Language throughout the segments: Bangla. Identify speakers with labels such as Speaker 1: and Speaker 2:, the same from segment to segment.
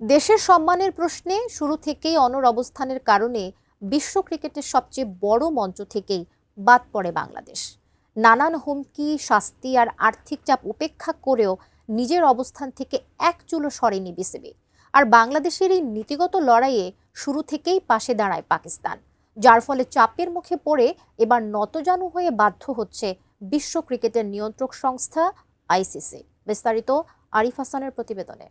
Speaker 1: দেশের সম্মানের প্রশ্নে শুরু থেকেই অনড় অবস্থানের কারণে বিশ্ব ক্রিকেটের সবচেয়ে বড় মঞ্চ থেকেই বাদ পড়ে বাংলাদেশ। নানান হুমকি, শাস্তি আর আর্থিক চাপ উপেক্ষা করেও নিজের অবস্থান থেকে এক চুলও সরেনি বিসিবি। আর বাংলাদেশের এই নীতিগত লড়াইয়ে শুরু থেকেই পাশে দাঁড়ায় পাকিস্তান, যার ফলে চাপের মুখে পড়ে এবার নতজানু হয়ে বাধ্য হচ্ছে বিশ্ব ক্রিকেটের নিয়ন্ত্রক সংস্থা আইসিসি। বিস্তারিত আরিফ হাসানের প্রতিবেদনে।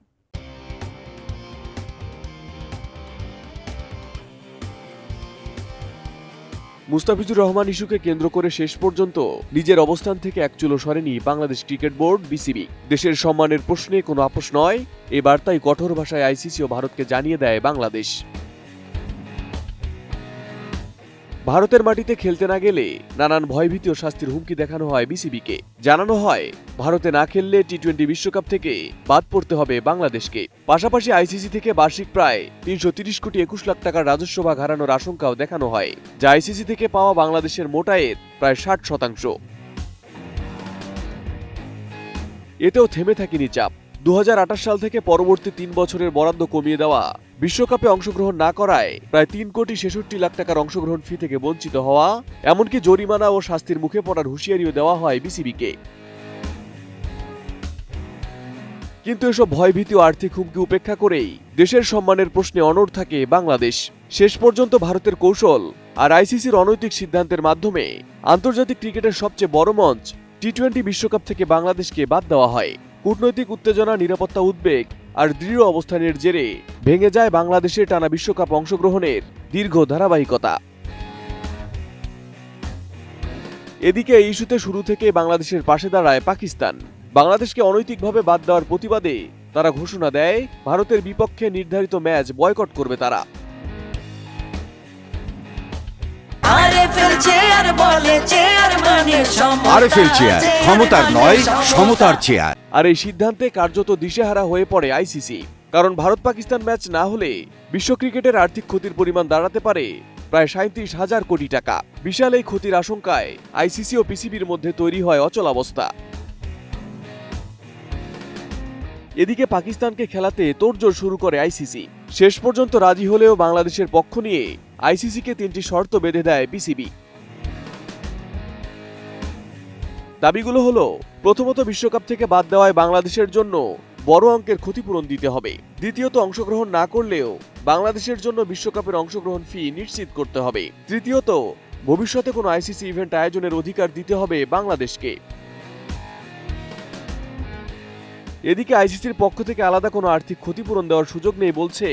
Speaker 2: মুস্তাফিজুর রহমান ইস্যুকে কেন্দ্র করে শেষ পর্যন্ত নিজের অবস্থান থেকে এক চুলো সরেনি বাংলাদেশ ক্রিকেট বোর্ড বিসিবি। দেশের সম্মানের প্রশ্নে কোনো আপোষ নয়, এ বার্তাই কঠোর ভাষায় আইসিসি ও ভারতকে জানিয়ে দেয় বাংলাদেশ। ভারতের মাটিতে খেলতে না গেলে নানান ভয়ভীতি ও শাস্তির হুমকি দেখানো হয় বিসিবিকে। জানানো হয় ভারতে না খেললে টি-20 বিশ্বকাপ থেকে বাদ পড়তে হবে বাংলাদেশকে। পাশাপাশি আইসিসি থেকে বার্ষিক প্রায় ৩৩০ কোটি ২১ লাখ টাকার রাজস্ব ভাগ হারানোর আশঙ্কাও দেখানো হয়, যা আইসিসি থেকে পাওয়া বাংলাদেশের মোট আয়ের প্রায় ৬০%। এতেও থেমে থাকেনি চাপ। ২০২৮ সাল থেকে পরবর্তী ৩ বছরের বরাদ্দ কমিয়ে দেওয়া, বিশ্বকাপে অংশগ্রহণ না করায় প্রায় ৩,৬৬ লাখ টাকার অংশগ্রহণ ফি থেকে বঞ্চিত হওয়া, এমনকি জরিমানা ও শাস্তির মুখে পড়ার হুঁশিয়ারিও দেওয়া হয় বিসিবিকে। কিন্তু এসব ভয়ভীতি ও আর্থিক হুমকি উপেক্ষা করেই দেশের সম্মানের প্রশ্নে অনড় থাকে বাংলাদেশ। শেষ পর্যন্ত ভারতের কৌশল আর আইসিসির অনৈতিক সিদ্ধান্তের মাধ্যমে আন্তর্জাতিক ক্রিকেটের সবচেয়ে বড় মঞ্চ টি-20 বিশ্বকাপ থেকে বাংলাদেশকে বাদ দেওয়া হয়। কূটনৈতিক উত্তেজনা, নিরাপত্তা উদ্বেগ আর দৃঢ় অবস্থানের জেরে ভেঙে যায় বাংলাদেশের টানা বিশ্বকাপ অংশগ্রহণের দীর্ঘ ধারাবাহিকতা। এদিকে এই ইস্যুতে শুরু থেকে বাংলাদেশের পাশে দাঁড়ায় পাকিস্তান। বাংলাদেশকে অনৈতিকভাবে বাদ দেওয়ার প্রতিবাদে তারা ঘোষণা দেয় ভারতের বিপক্ষে নির্ধারিত ম্যাচ বয়কট করবে তারা।
Speaker 3: ক্ষমতার নয়, সমতার চেয়ার।
Speaker 2: আর এই সিদ্ধান্তে কার্যত দিশেহারা হয়ে পড়ে আইসিসি। কারণ ভারত পাকিস্তান ম্যাচ না হলে বিশ্ব ক্রিকেটের আর্থিক ক্ষতির পরিমাণ দাঁড়াতে পারে প্রায় ৩৭,০০০ কোটি টাকা। বিশাল এই ক্ষতির আশঙ্কায় আইসিসি ও পিসিবির মধ্যে তৈরি হয় অচলাবস্থা। এদিকে পাকিস্তানকে খেলাতে তোড়জোড় শুরু করে আইসিসি। শেষ পর্যন্ত রাজি হলেও বাংলাদেশের পক্ষ নিয়ে আইসিসিকে ৩টি শর্ত বেঁধে দেয় পিসিবি। দাবিগুলো হলো, প্রথমত বিশ্বকাপ থেকে বাদ দেওয়ায় বাংলাদেশের জন্য বড় অঙ্কের ক্ষতিপূরণ দিতে হবে। দ্বিতীয়ত, অংশগ্রহণ না করলেও বাংলাদেশের জন্য বিশ্বকাপের অংশগ্রহণ ফি নিশ্চিত করতে হবে। তৃতীয়ত, ভবিষ্যতে কোনো আইসিসি ইভেন্ট আয়োজনের অধিকার দিতে হবে বাংলাদেশকে। এদিকে আইসিসির পক্ষ থেকে আলাদা কোনো আর্থিক ক্ষতিপূরণ দেওয়ার সুযোগ নেই বলছে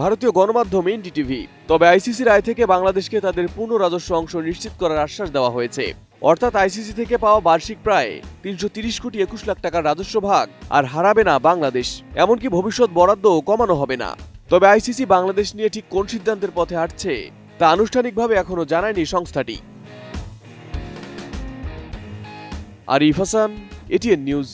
Speaker 2: ভারতীয় গণমাধ্যম এনডিটিভি। তবে আইসিসির আয় থেকে বাংলাদেশকে তাদের পূর্ণ রাজস্ব অংশ নিশ্চিত করার আশ্বাস দেওয়া হয়েছে। অর্থাৎ আইসিসি থেকে পাওয়া বার্ষিক প্রায় ৩৩০ কোটি ২১ লাখ টাকার রাজস্ব ভাগ আর হারাবে না বাংলাদেশ। এমনকি ভবিষ্যৎ বরাদ্দও কমানো হবে না। তবে আইসিসি বাংলাদেশ নিয়ে ঠিক কোন সিদ্ধান্তের পথে হাঁটছে তা আনুষ্ঠানিকভাবে এখনো জানায়নি সংস্থাটি। Arif Hasan, ATN news.